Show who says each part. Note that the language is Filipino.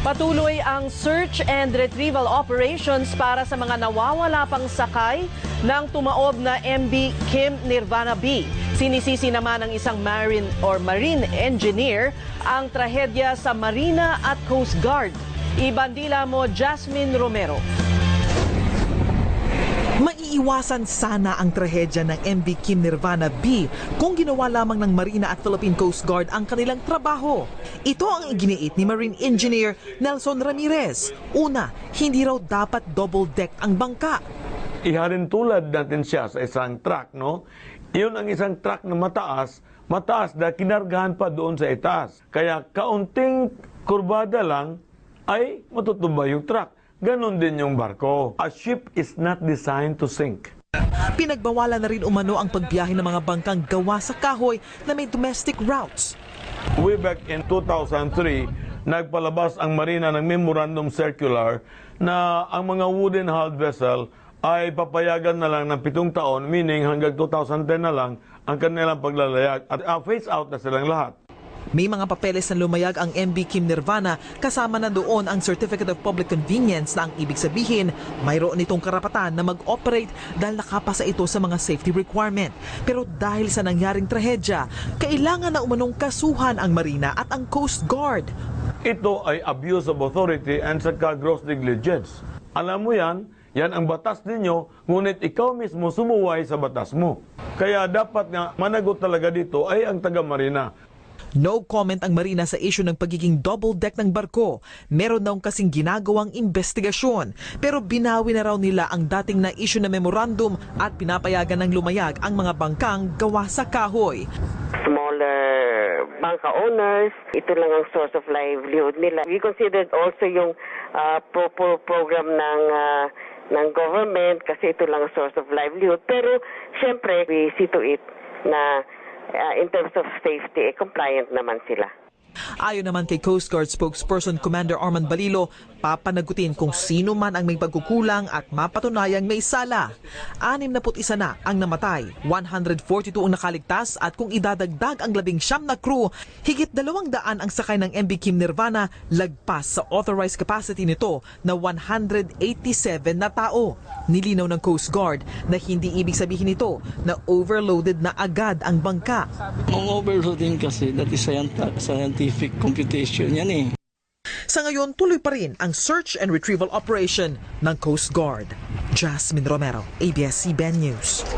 Speaker 1: Patuloy ang search and retrieval operations para sa mga nawawala pang sakay ng tumaob na MV Kim Nirvana B. Sinisisi naman ng isang marine engineer ang trahedya sa Marina at Coast Guard. Ibandila mo Jasmine Romero.
Speaker 2: Maiiwasan sana ang trahedya ng MV Kim Nirvana B kung ginawa lamang ng Marina at Philippine Coast Guard ang kanilang trabaho. Ito ang iginiit ni Marine Engineer Nelson Ramirez. Una, hindi raw dapat double-deck ang bangka.
Speaker 3: Ihalin tulad natin siya sa isang truck, no? Iyon ang isang truck na mataas dahil kinargahan pa doon sa itaas. Kaya kaunting kurbada lang ay matutumba yung truck. Ganon din yung barko. A ship is not designed to sink.
Speaker 2: Pinagbawalan na rin umano ang pagbiyahe ng mga bangkang gawa sa kahoy na may domestic routes.
Speaker 3: Way back in 2003, nagpalabas ang Marina ng Memorandum Circular na ang mga wooden hulled vessel ay papayagan na lang ng 7 taon, meaning hanggang 2010 na lang ang kanilang paglalayag at phase out na silang lahat.
Speaker 2: May mga papeles na lumayag ang MV Kim Nirvana, kasama na doon ang Certificate of Public Convenience na ang ibig sabihin mayroon itong karapatan na mag-operate dahil nakapasa ito sa mga safety requirement. Pero dahil sa nangyaring trahedya, kailangan na umanong kasuhan ang Marina at ang Coast Guard.
Speaker 3: Ito ay abuse of authority and saka gross negligence. Alam mo yan ang batas ninyo, ngunit ikaw mismo sumuway sa batas mo. Kaya dapat nga managot talaga dito ay ang taga-Marina.
Speaker 2: No comment ang Marina sa issue ng pagiging double-deck ng barko. Meron daw kasing ginagawang investigasyon. Pero binawi na raw nila ang dating na issue na memorandum at pinapayagan ng lumayag ang mga bangkang gawa sa kahoy.
Speaker 4: Smaller bangka owners, ito lang ang source of livelihood nila. We considered also yung program ng government kasi ito lang ang source of livelihood. Pero siyempre, we see to it na in terms of safety, compliant naman sila.
Speaker 2: Ayon naman kay Coast Guard spokesperson Commander Arman Balilo, papanagutin kung sino man ang may pagkukulang at mapatunayang may sala. 61 na ang namatay, 142 ang nakaligtas at kung idadagdag ang 19 na crew, higit 200 ang sakay ng MV Kim Nirvana, lagpas sa authorized capacity nito na 187 na tao. Nilinaw ng Coast Guard na hindi ibig sabihin nito na overloaded na agad ang bangka.
Speaker 5: Ang overloading kasi, that is scientific computation yan eh.
Speaker 2: Sa ngayon, tuloy pa rin ang search and retrieval operation ng Coast Guard. Jasmine Romero, ABS-CBN News.